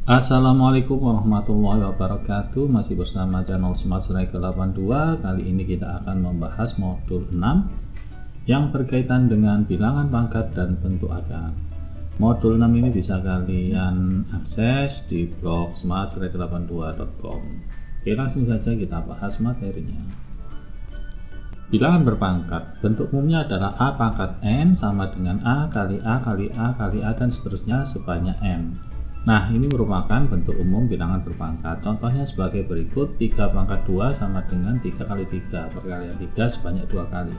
Assalamualaikum warahmatullahi wabarakatuh. Masih bersama channel Smart Striker 82. Kali ini kita akan membahas modul 6 yang berkaitan dengan bilangan pangkat dan bentuk akar. Modul 6 ini bisa kalian akses di blog smartstriker82.com. Oke, langsung saja kita bahas materinya. Bilangan berpangkat, bentuk umumnya adalah A pangkat N sama dengan A kali A kali A kali A dan seterusnya sebanyak N. Nah, ini merupakan bentuk umum bilangan berpangkat. Contohnya sebagai berikut, 3 pangkat 2 sama dengan 3 kali 3, perkalian 3 sebanyak 2 kali.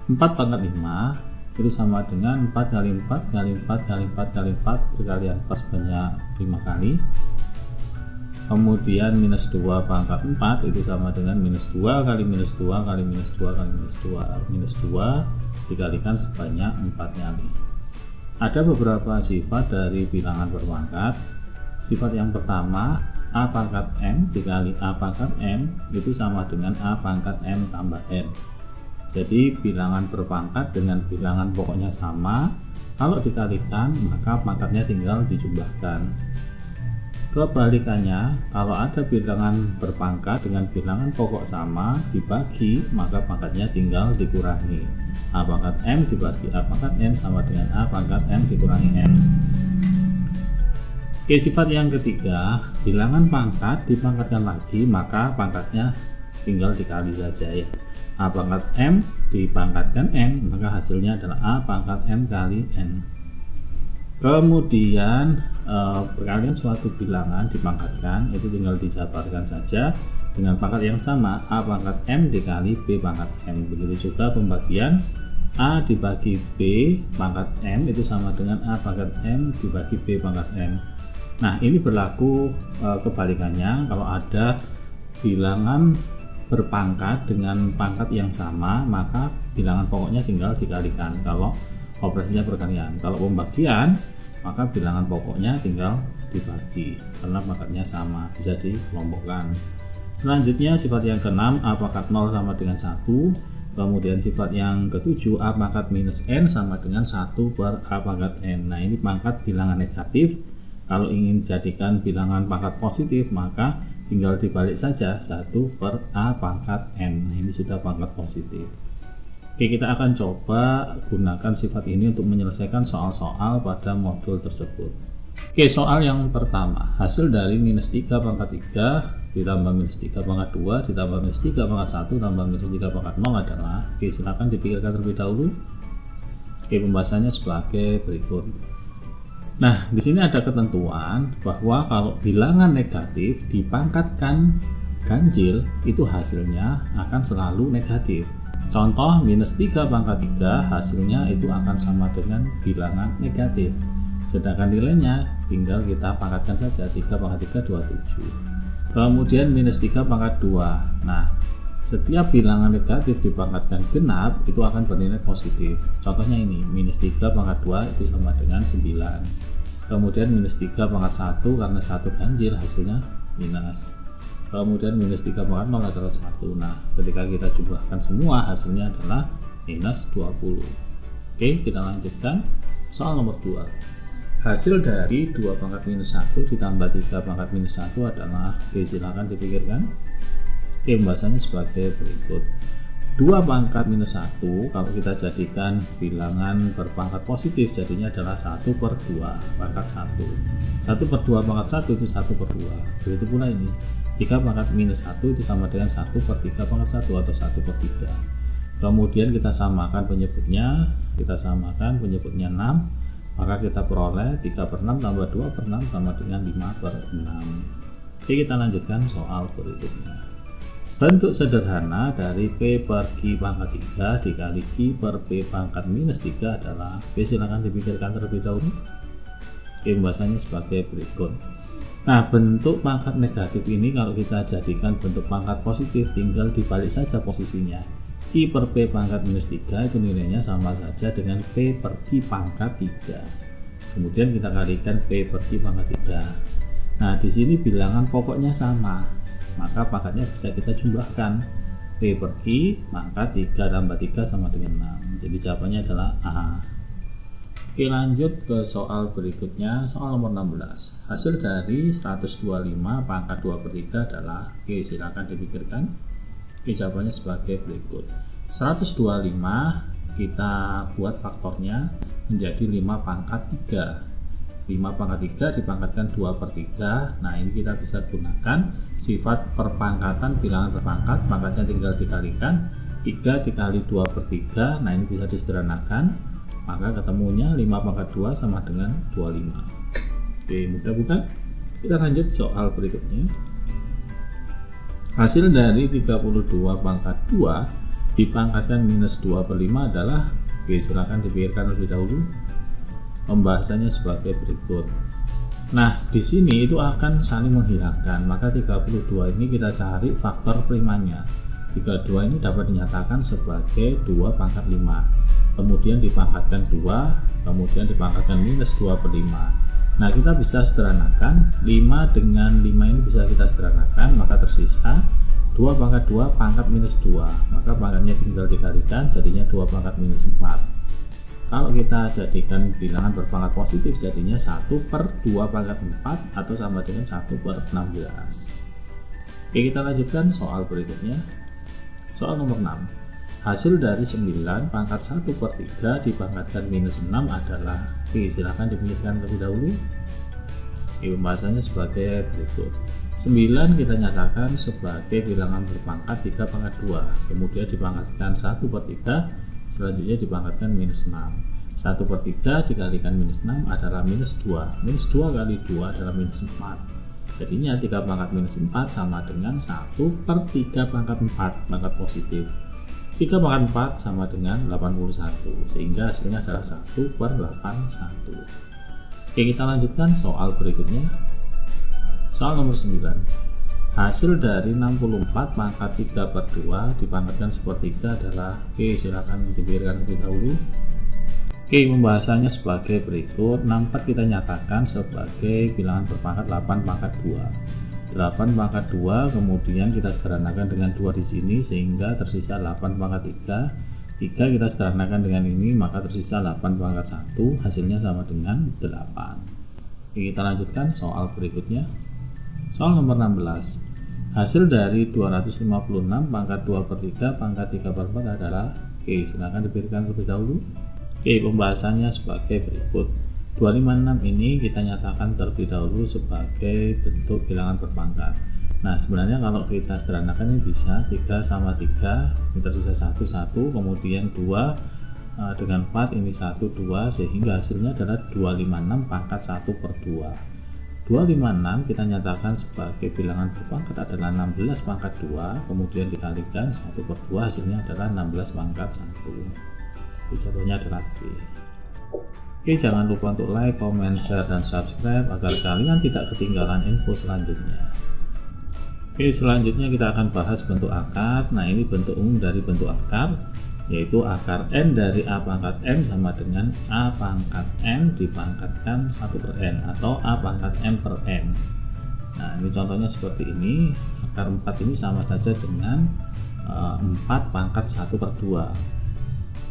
4 pangkat 5 itu sama dengan 4 kali 4 kali 4 kali 4 kali 4, perkalian 4 sebanyak 5 kali. Kemudian minus 2 pangkat 4 itu sama dengan minus 2 kali minus 2 kali minus 2 kali minus 2. Minus 2 dikalikan sebanyak 4 kali. Ada beberapa sifat dari bilangan berpangkat. Sifat yang pertama, A pangkat M dikali A pangkat M itu sama dengan A pangkat M tambah N. Jadi bilangan berpangkat dengan bilangan pokoknya sama, kalau dikalikan maka pangkatnya tinggal dijumlahkan. Kebalikannya, kalau ada bilangan berpangkat dengan bilangan pokok sama dibagi, maka pangkatnya tinggal dikurangi. A pangkat M dibagi A pangkat N sama dengan A pangkat M dikurangi N. Oke, sifat yang ketiga, bilangan pangkat dipangkatkan lagi, maka pangkatnya tinggal dikali saja ya. A pangkat M dipangkatkan N, maka hasilnya adalah A pangkat M kali N. Kemudian perkalian suatu bilangan dipangkatkan, itu tinggal dijabarkan saja dengan pangkat yang sama, A pangkat M dikali B pangkat M. Begitu juga pembagian A dibagi B pangkat M itu sama dengan A pangkat M dibagi B pangkat M. Nah, ini berlaku kebalikannya, kalau ada bilangan berpangkat dengan pangkat yang sama, maka bilangan pokoknya tinggal dikalikan kalau operasinya perkalian. Kalau pembagian, maka bilangan pokoknya tinggal dibagi karena pangkatnya sama, bisa dikelompokkan. Selanjutnya sifat yang keenam, A pangkat 0 sama dengan 1. Kemudian sifat yang ketujuh, A pangkat minus N sama dengan 1 per A pangkat N. Nah, ini pangkat bilangan negatif. Kalau ingin jadikan bilangan pangkat positif, maka tinggal dibalik saja 1 per A pangkat N. Nah, ini sudah pangkat positif. Oke, kita akan coba gunakan sifat ini untuk menyelesaikan soal-soal pada modul tersebut. Oke, soal yang pertama, hasil dari minus 3 pangkat 3 ditambah minus 3 pangkat 2 ditambah minus 3 pangkat 1 tambah minus 3 pangkat 0 adalah, oke, silakan dipikirkan terlebih dahulu. Oke, pembahasannya sebagai berikut. Nah, di sini ada ketentuan bahwa kalau bilangan negatif dipangkatkan ganjil, itu hasilnya akan selalu negatif. Contoh, minus 3 pangkat 3 hasilnya itu akan sama dengan bilangan negatif. Sedangkan nilainya tinggal kita pangkatkan saja, 3 pangkat 3, 27. Kemudian minus 3 pangkat 2. Nah, setiap bilangan negatif dipangkatkan genap, itu akan bernilai positif. Contohnya ini, minus 3 pangkat 2 itu sama dengan 9. Kemudian minus 3 pangkat 1, karena 1 ganjil hasilnya minus. Kemudian minus 3 pangkat 0 adalah 1. Nah, ketika kita jumlahkan semua, hasilnya adalah minus 20. Oke, kita lanjutkan. Soal nomor 2. Hasil dari 2 pangkat minus 1 ditambah 3 pangkat minus 1 adalah, oke, silakan dipikirkan. Oke, pembahasannya sebagai berikut. 2 pangkat minus 1, kalau kita jadikan bilangan berpangkat positif, jadinya adalah 1 per 2 pangkat 1. 1 per 2 pangkat 1 itu 1 per 2. Begitu pula ini. 3 pangkat minus 1 itu sama dengan 1 per 3 pangkat 1 atau 1 per 3. Kemudian kita samakan penyebutnya 6, maka kita peroleh 3 per 6 tambah 2 per 6 sama dengan 5 per 6. Oke, kita lanjutkan soal berikutnya. Bentuk sederhana dari P per Q pangkat 3 dikali Q per P pangkat minus 3 adalah, oke, silakan dipikirkan terlebih dahulu. Oke, pembahasannya sebagai berikut. Nah, bentuk pangkat negatif ini kalau kita jadikan bentuk pangkat positif, tinggal dibalik saja posisinya. Q per P pangkat minus 3 itu nilainya sama saja dengan P per Q pangkat 3. Kemudian kita kalikan P per Q pangkat 3. Nah, di sini bilangan pokoknya sama, maka pangkatnya bisa kita jumlahkan. P per Q, maka 3 tambah 3 sama dengan 6. Jadi jawabannya adalah A. Oke, lanjut ke soal berikutnya, soal nomor 16. Hasil dari 125 pangkat 2/3 adalah, oke silakan dipikirkan. Oke, jawabannya sebagai berikut. 125 kita buat faktornya menjadi 5 pangkat 3. 5 pangkat 3 dipangkatkan 2/3. Nah, ini kita bisa gunakan sifat perpangkatan bilangan berpangkat, pangkatnya tinggal dikalikan 3 dikali 2/3. Nah, ini bisa disederhanakan, maka ketemunya 5 pangkat 2 sama dengan 25. Oke, mudah bukan? Kita lanjut soal berikutnya. Hasil dari 32 pangkat 2 dipangkatkan minus 2/5 adalah, oke silakan dipikirkan lebih dahulu. Pembahasannya sebagai berikut. Nah, di sini itu akan saling menghilangkan, maka 32 ini kita cari faktor primanya. 32 ini dapat dinyatakan sebagai 2 pangkat 5, kemudian dipangkatkan 2, kemudian dipangkatkan minus 2/5. Nah, kita bisa sederhanakan 5 dengan 5 ini bisa kita sederhanakan, maka tersisa 2 pangkat 2 pangkat minus 2, maka pangkatnya tinggal dikalikan jadinya 2 pangkat minus 4. Kalau kita jadikan bilangan berpangkat positif jadinya 1/2 pangkat 4 atau sama dengan 1/16. Oke, kita lanjutkan soal berikutnya. Soal nomor 6. Hasil dari 9 pangkat 1/3 dipangkatkan minus 6 adalah, oke silahkan dipikirkan terlebih dahulu. Pembahasannya sebagai berikut. 9 kita nyatakan sebagai bilangan berpangkat 3 pangkat 2, kemudian dipangkatkan 1/3, selanjutnya dipangkatkan minus 6. 1/3 dikalikan minus 6 adalah minus 2. Minus 2 kali 2 adalah minus 4. Jadinya 3 pangkat minus 4 sama dengan 1/3 pangkat 4, pangkat positif. 3 pangkat 4 sama dengan 81, sehingga hasilnya adalah 1/81. Oke, kita lanjutkan soal berikutnya. Soal nomor 9. Hasil dari 64 pangkat 3/2 dipangkatkan 1/3 adalah, oke silakan dipikirkan lebih dahulu. Oke, pembahasannya sebagai berikut. 64 kita nyatakan sebagai bilangan berpangkat 8 pangkat 2. 8 pangkat 2 kemudian kita sederhanakan dengan 2 di sini sehingga tersisa 8 pangkat 3. 3 kita sederhanakan dengan ini maka tersisa 8 pangkat 1, hasilnya sama dengan 8. Oke, kita lanjutkan soal berikutnya. Soal nomor 16. Hasil dari 256 pangkat 2/3 pangkat 3/4 adalah, oke silakan dipikirkan terlebih dahulu. Oke, pembahasannya sebagai berikut. 256 ini kita nyatakan terlebih dahulu sebagai bentuk bilangan berpangkat. Nah, sebenarnya kalau kita sederhanakan ini bisa 3 sama 3, ini tersisa 1, 1, kemudian 2 dengan 4 ini 1, 2, sehingga hasilnya adalah 256 pangkat 1/2. 256 kita nyatakan sebagai bilangan berpangkat adalah 16 pangkat 2, kemudian dikalikan 1/2, hasilnya adalah 16 pangkat 1. Jawabannya adalah B. Oke, jangan lupa untuk like, comment, share, dan subscribe agar kalian tidak ketinggalan info selanjutnya. Oke, selanjutnya kita akan bahas bentuk akar. Nah, ini bentuk umum dari bentuk akar, yaitu akar N dari A pangkat M sama dengan A pangkat M dipangkatkan 1/N atau A pangkat M per N. Nah, ini contohnya seperti ini. Akar 4 ini sama saja dengan 4 pangkat 1/2.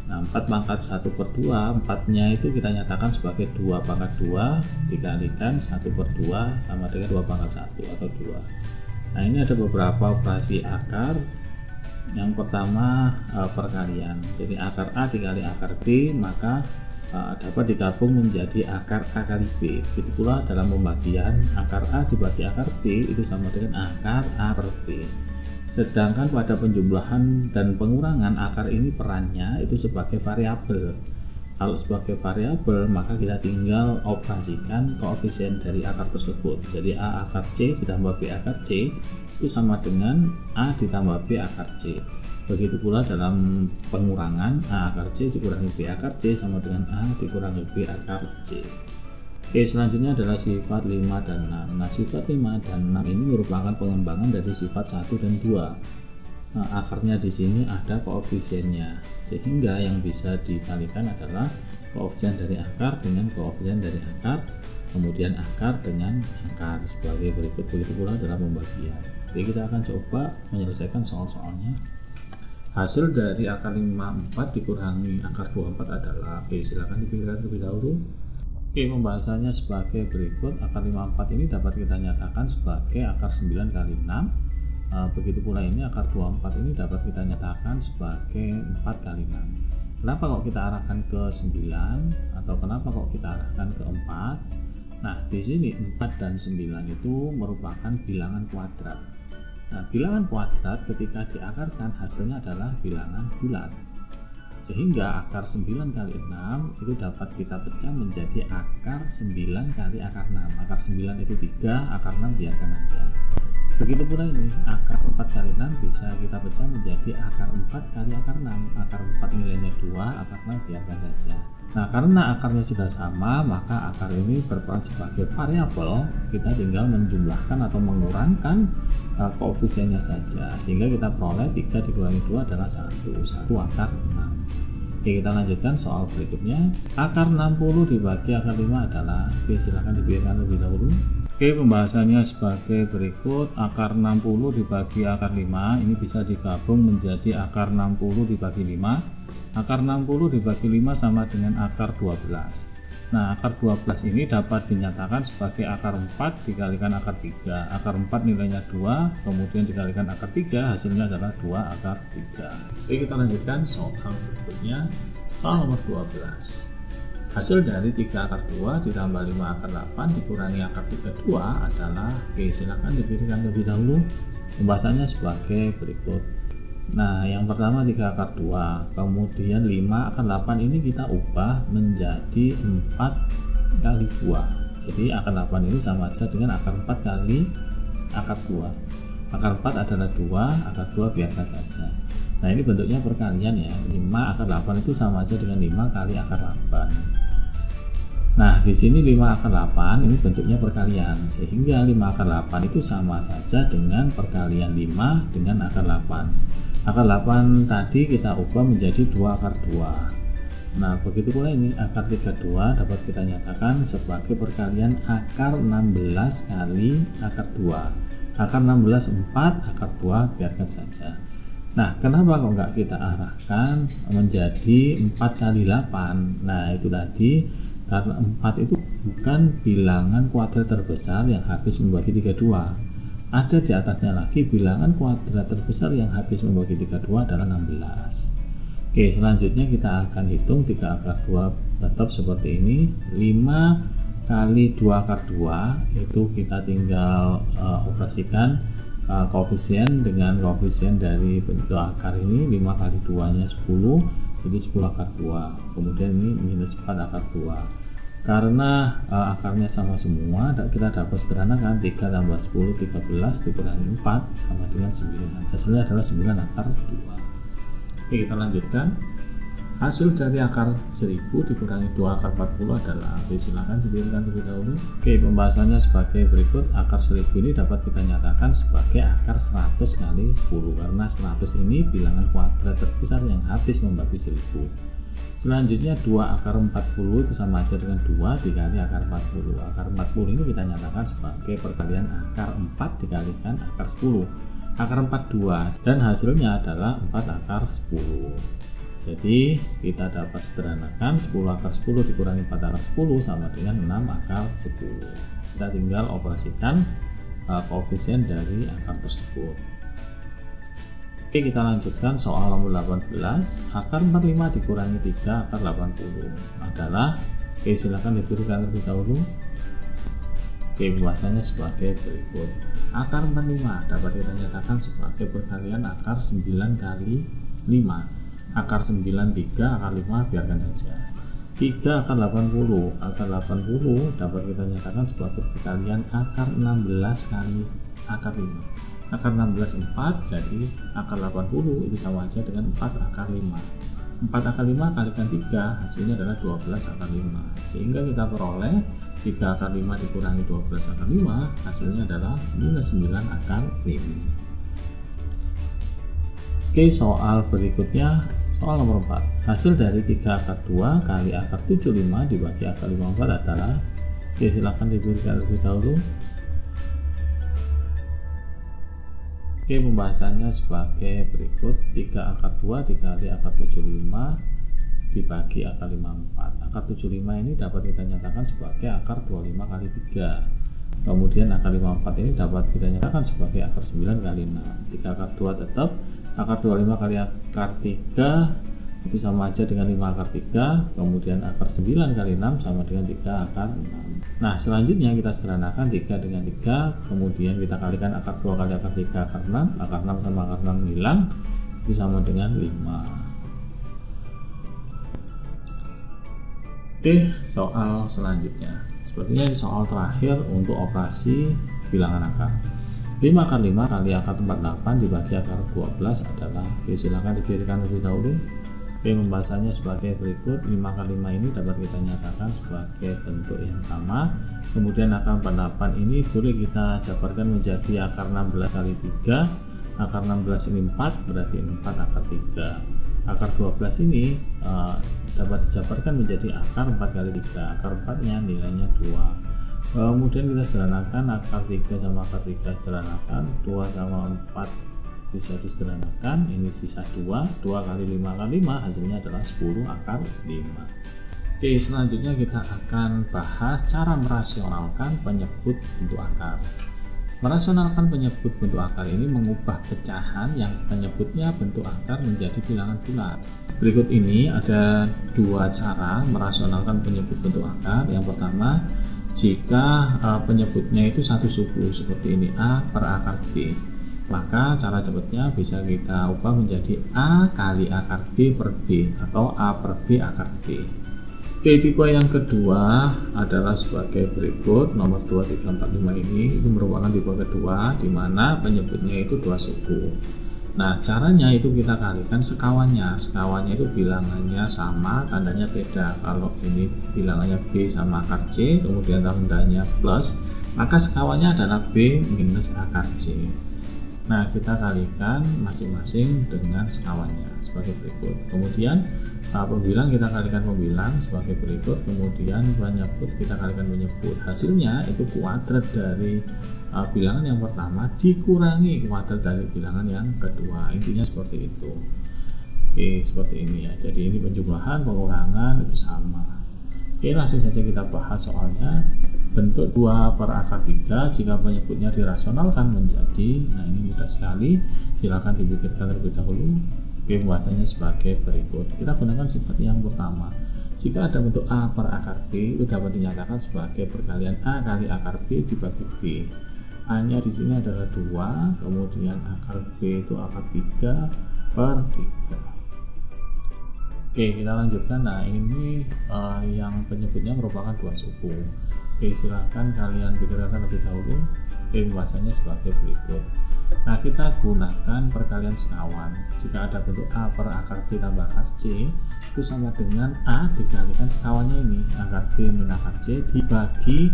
Nah, 4 pangkat 1/2, 4-nya itu kita nyatakan sebagai 2 pangkat 2 dikalikan 1/2 sama dengan 2 pangkat 1 atau 2. Nah, ini ada beberapa operasi akar. Yang pertama perkalian. Jadi akar A dikali akar B maka dapat digabung menjadi akar A kali B. Begitu pula dalam pembagian akar A dibagi akar B itu sama dengan akar A per B. Sedangkan pada penjumlahan dan pengurangan akar ini perannya itu sebagai variabel. Kalau sebagai variabel maka kita tinggal operasikan koefisien dari akar tersebut. Jadi A akar C ditambah B akar C itu sama dengan A ditambah B akar C. Begitu pula dalam pengurangan A akar C dikurangi B akar C sama dengan A dikurangi B akar C. Oke, selanjutnya adalah sifat 5 dan 6. Nah, sifat 5 dan 6 ini merupakan pengembangan dari sifat 1 dan 2. Nah, akarnya di sini ada koefisiennya, sehingga yang bisa dikalikan adalah koefisien dari akar dengan koefisien dari akar, kemudian akar dengan akar sebagai berikut. Begitu pula dalam pembagian. Jadi kita akan coba menyelesaikan soal-soalnya. Hasil dari akar 54 dikurangi akar 24 adalah, oke, silakan dipikirkan terlebih dahulu. Oke, pembahasannya sebagai berikut. Akar 54 ini dapat kita nyatakan sebagai akar 9 kali 6. Begitu pula ini akar 24 ini dapat kita nyatakan sebagai 4 kali 6. Kenapa kok kita arahkan ke 9 atau kenapa kok kita arahkan ke 4? Nah, di sini 4 dan 9 itu merupakan bilangan kuadrat. Nah, bilangan kuadrat ketika diakarkan hasilnya adalah bilangan bulat. Sehingga akar 9 kali 6 itu dapat kita pecah menjadi akar 9 kali akar 6. Akar 9 itu 3, akar 6 biarkan aja. Begitu pula ini, akar 4 kali 6 bisa kita pecah menjadi akar 4 kali akar 6. Akar 4 nilainya 2, akar 6 biarkan saja. Nah, karena akarnya sudah sama, maka akar ini berperan sebagai variabel. Kita tinggal menjumlahkan atau mengurangkan koefisiennya saja, sehingga kita peroleh 3 dikurangi 2 adalah 1 akar 6. Oke, kita lanjutkan soal berikutnya. Akar 60 dibagi akar 5 adalah, oke, silahkan dipikirkan lebih dahulu. Oke, pembahasannya sebagai berikut. Akar 60 dibagi akar 5 ini bisa digabung menjadi akar 60 dibagi 5. Akar 60 dibagi 5 sama dengan akar 12. Nah, akar 12 ini dapat dinyatakan sebagai akar 4 dikalikan akar 3. Akar 4 nilainya 2, kemudian dikalikan akar 3, hasilnya adalah 2 akar 3. Oke, kita lanjutkan soal berikutnya. Soal nomor 12. Hasil dari 3 akar 2 ditambah 5 akar 8 dikurangi akar 32 adalah, oke, silakan dipikirkan lebih dahulu. Pembahasannya sebagai berikut. Nah, yang pertama 3 akar 2, kemudian 5 akar 8 ini kita ubah menjadi 4 kali 2. Jadi akar 8 ini sama aja dengan akar 4 kali akar 2. Akar 4 adalah 2, akar 2 biarkan saja. Nah, ini bentuknya perkalian ya. 5 akar 8 itu sama aja dengan 5 kali akar 8. Nah, di sini 5 akar 8 ini bentuknya perkalian, sehingga 5 akar 8 itu sama saja dengan perkalian 5 dengan akar 8. Akar 8 tadi kita ubah menjadi 2 akar 2. Nah, begitu pula ini akar 32 dapat kita nyatakan sebagai perkalian akar 16 kali akar 2. Akar 16 4, akar 2 biarkan saja. Nah, kenapa kok nggak kita arahkan menjadi 4 kali 8? Nah, itu tadi karena 4 itu bukan bilangan kuadrat terbesar yang habis membagi 32. Ada di atasnya lagi bilangan kuadrat terbesar yang habis membagi 32 adalah 16. Oke, selanjutnya kita akan hitung 3 akar 2 tetap seperti ini. 5 kali 2 akar 2 itu kita tinggal operasikan koefisien dengan koefisien dari bentuk akar ini. 5 kali 2 nya 10, jadi 10 akar 2. Kemudian ini minus 4 akar 2. Karena akarnya sama semua, kita dapat sederhanakan 3 tambah 10 13 dikurangi 4 sama dengan 9. Hasilnya adalah 9 akar 2. Oke, kita lanjutkan. Hasil dari akar 1000 dikurangi 2 akar 40 adalah, silakan dipikirkan terlebih dahulu. Oke, pembahasannya sebagai berikut. Akar 1000 ini dapat kita nyatakan sebagai akar 100 kali 10, karena 100 ini bilangan kuadrat terbesar yang habis membagi 1000. Selanjutnya 2 akar 40 itu sama aja dengan 2 dikali akar 40. Akar 40 ini kita nyatakan sebagai perkalian akar 4 dikalikan akar 10. Akar 4 2 dan hasilnya adalah 4 akar 10. Jadi kita dapat sederhanakan 10 akar 10 dikurangi 4 akar 10 sama dengan 6 akar 10. Kita tinggal operasikan koefisien dari akar tersebut. Oke, kita lanjutkan soal nomor 18. Akar 45 dikurangi 3 akar 80 adalah, oke, silakan dipikirkan terlebih dahulu. Oke, pembahasannya sebagai berikut. Akar 45 dapat kita nyatakan sebagai perkalian akar 9 kali 5. Akar 9 3, akar 5 biarkan saja. 3 akar 80. Akar 80 dapat kita nyatakan sebagai perkalian akar 16 kali akar 5. Akar 16 4, jadi akar 80 itu sama aja dengan 4 akar 5. 4 akar 5 kalikan 3, hasilnya adalah 12 akar 5. Sehingga kita peroleh 3 akar 5 dikurangi 12 akar 5, hasilnya adalah minus 9 akar 5. Oke, soal berikutnya, soal nomor 4. Hasil dari 3 akar 2 kali akar 75 dibagi akar 54 adalah, oke, silakan dipikirkan lebih dahulu. Oke, pembahasannya sebagai berikut. 3 akar 2 dikali akar 75 dibagi akar 54. Akar 75 ini dapat kita nyatakan sebagai akar 25 kali 3. Kemudian akar 54 ini dapat kita nyatakan sebagai akar 9 kali 6. 3 akar 2 tetap, akar 25 kali akar 3 itu sama aja dengan 5 akar 3, kemudian akar 9 kali 6 sama dengan 3 akar 6. Nah, selanjutnya kita sederhanakan 3 dengan 3, kemudian kita kalikan akar 2 kali akar 3 akar 6, akar 6 sama akar 6 hilang, itu sama dengan 5. Oke, soal selanjutnya. Sepertinya ini soal terakhir untuk operasi bilangan akar. 5 akar 5 kali akar 48 dibagi akar 12 adalah, oke, silahkan dipikirkan lebih dahulu. Oke, pembahasannya sebagai berikut. 5 kali 5 ini dapat kita nyatakan sebagai bentuk yang sama. Kemudian akar 48 ini boleh kita jabarkan menjadi akar 16 kali 3. Akar 16 ini 4, berarti 4 akar 3. Akar 12 ini dapat dijabarkan menjadi akar 4 kali 3. Akar 4 nya nilainya 2. Kemudian kita sederhanakan akar 3 sama akar 3 sederhanakan, 2 sama 4 bisa disederhanakan, ini sisa 2 kali 5 kali 5 hasilnya adalah 10 akar 5. Oke, selanjutnya kita akan bahas cara merasionalkan penyebut bentuk akar. Merasionalkan penyebut bentuk akar ini mengubah pecahan yang penyebutnya bentuk akar menjadi bilangan bulat. Berikut ini ada 2 cara merasionalkan penyebut bentuk akar. Yang pertama, jika penyebutnya itu satu suku seperti ini, A per akar B, maka cara cepatnya bisa kita ubah menjadi A kali akar B per B atau A per B akar B. Oke, tipe yang kedua adalah sebagai berikut. Nomor 2, 3, 4, 5 ini itu merupakan tipe kedua di mana penyebutnya itu 2 suku. Nah, caranya itu kita kalikan sekawannya. Sekawannya itu bilangannya sama, tandanya beda. Kalau ini bilangannya B sama akar C, kemudian tandanya plus, maka sekawannya adalah B minus akar C. Nah, kita kalikan masing-masing dengan sekawannya sebagai berikut. Kemudian pembilang kita kalikan pembilang sebagai berikut. Kemudian penyebut kita kalikan penyebut. Hasilnya itu kuadrat dari bilangan yang pertama dikurangi kuadrat dari bilangan yang kedua. Intinya seperti itu. Oke, seperti ini ya. Jadi ini penjumlahan, pengurangan itu sama. Oke, langsung saja kita bahas soalnya. Bentuk 2 per akar 3 jika penyebutnya dirasionalkan menjadi, nah ini mudah sekali, silakan dipikirkan terlebih dahulu. Oke, pembahasannya sebagai berikut. Kita gunakan sifat yang pertama. Jika ada bentuk A per akar B, itu dapat dinyatakan sebagai perkalian A kali akar B dibagi B. A nya di sini adalah 2, kemudian akar B itu akar 3 per 3. Oke, kita lanjutkan. Nah, ini yang penyebutnya merupakan 2 suku. Oke, silahkan kalian pikirkan lebih dahulu. Oke, pembahasannya sebagai berikut. Nah, kita gunakan perkalian sekawan. Jika ada bentuk A per akar B tambah akar C, itu sama dengan A dikalikan sekawannya ini, akar B min akar C dibagi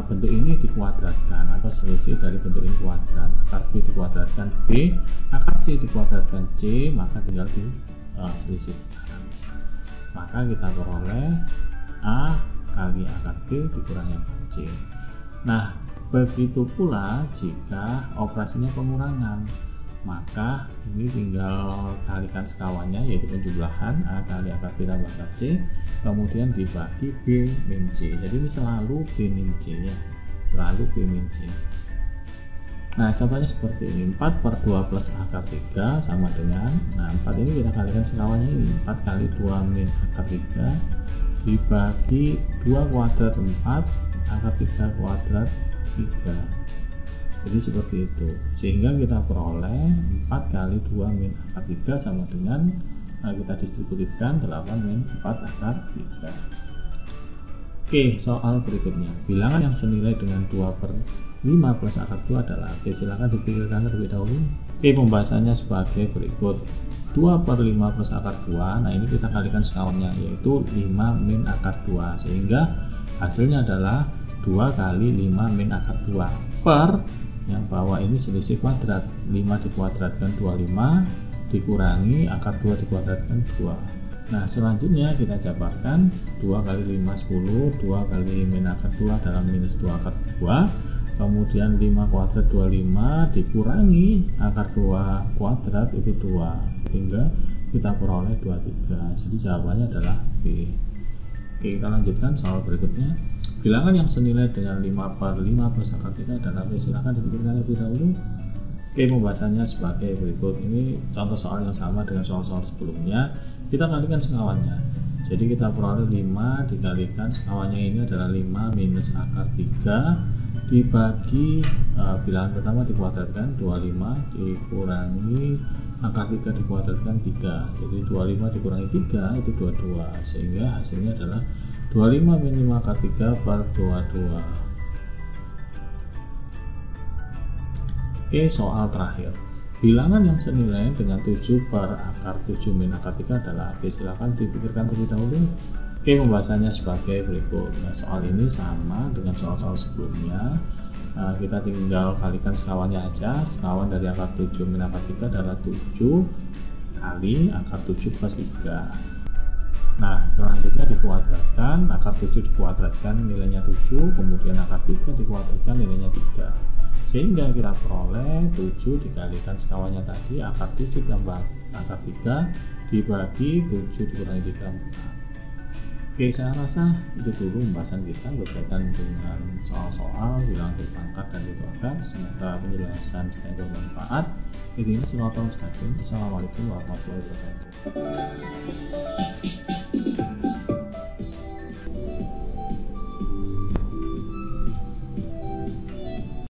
bentuk ini dikuadratkan, atau selisih dari bentuk ini kuadrat. Akar B dikuadratkan B, akar C dikuadratkan C, maka tinggal diselisihkan. Maka kita peroleh A kali akar B dikurangi akar C. Nah, begitu pula jika operasinya pengurangan, maka ini tinggal kalikan sekawannya, yaitu penjumlahan A kali akar B tambah akar C, kemudian dibagi B min C. Jadi ini selalu B min C ya, selalu B min C. Nah, contohnya seperti ini, 4 per 2 plus akar 3 sama dengan, nah 4 ini kita kalikan sekawannya ini, 4 kali 2 min akar 3 dibagi 2 kuadrat 4 akar 3 kuadrat 3. Jadi seperti itu, sehingga kita peroleh 4 kali 2 min akar 3 sama dengan, kita distributifkan 8 min 4 akar 3. Oke, soal berikutnya, bilangan yang senilai dengan 2 per 5 plus akar 2 adalah, oke, silakan dipikirkan terlebih dahulu. Oke, pembahasannya sebagai berikut. 2 per 5 plus akar 2, nah ini kita kalikan sekawannya, yaitu 5 min akar 2, sehingga hasilnya adalah 2 kali 5 min akar 2 per, yang bawah ini selisih kuadrat, 5 dikuadratkan 25 dikurangi akar 2 dikuadratkan 2. Nah, selanjutnya kita jabarkan 2 kali 5 10, 2 kali min akar 2 dalam minus 2 akar 2, kemudian 5 kuadrat 25 dikurangi akar 2 kuadrat itu 2, sehingga kita peroleh 23. Jadi jawabannya adalah B. Oke, kita lanjutkan soal berikutnya. Bilangan yang senilai dengan 5/5 plus akar 3 adalah B. Silahkan dipikirkan lebih dahulu. Oke, pembahasannya sebagai berikut. Ini contoh soal yang sama dengan soal-soal sebelumnya. Kita kalikan sekawannya. Jadi kita peroleh 5 dikalikan sekawannya ini adalah 5 minus akar 3 dibagi bilangan pertama dikuadratkan 25 dikurangi akar 3 dikuadratkan 3. Jadi 25 dikurangi 3 itu 22, sehingga hasilnya adalah 25 min 5 akar 3 per 22. Oke, soal terakhir. Bilangan yang senilai dengan 7 per akar 7 min akar 3 adalah B. Silakan dipikirkan terlebih dahulu. Oke, pembahasannya sebagai berikut. Nah, soal ini sama dengan soal-soal sebelumnya. Kita tinggal kalikan sekawannya aja. Sekawan dari akar 7 min akar 3 adalah 7 kali akar 7 plus 3. Nah, selanjutnya dikuadratkan, akar 7 dikuadratkan nilainya 7, kemudian akar 3 dikuadratkan nilainya 3. Sehingga kita peroleh 7 dikalikan sekawannya tadi, akar 7 tambah akar 3 dibagi 7 dikurangi 3. Oke, saya rasa itu dulu pembahasan kita berkaitan dengan soal-soal bilangan berpangkat dan akar. Semoga penjelasan saya bermanfaat. Ini Assalamualaikum warahmatullahi wabarakatuh.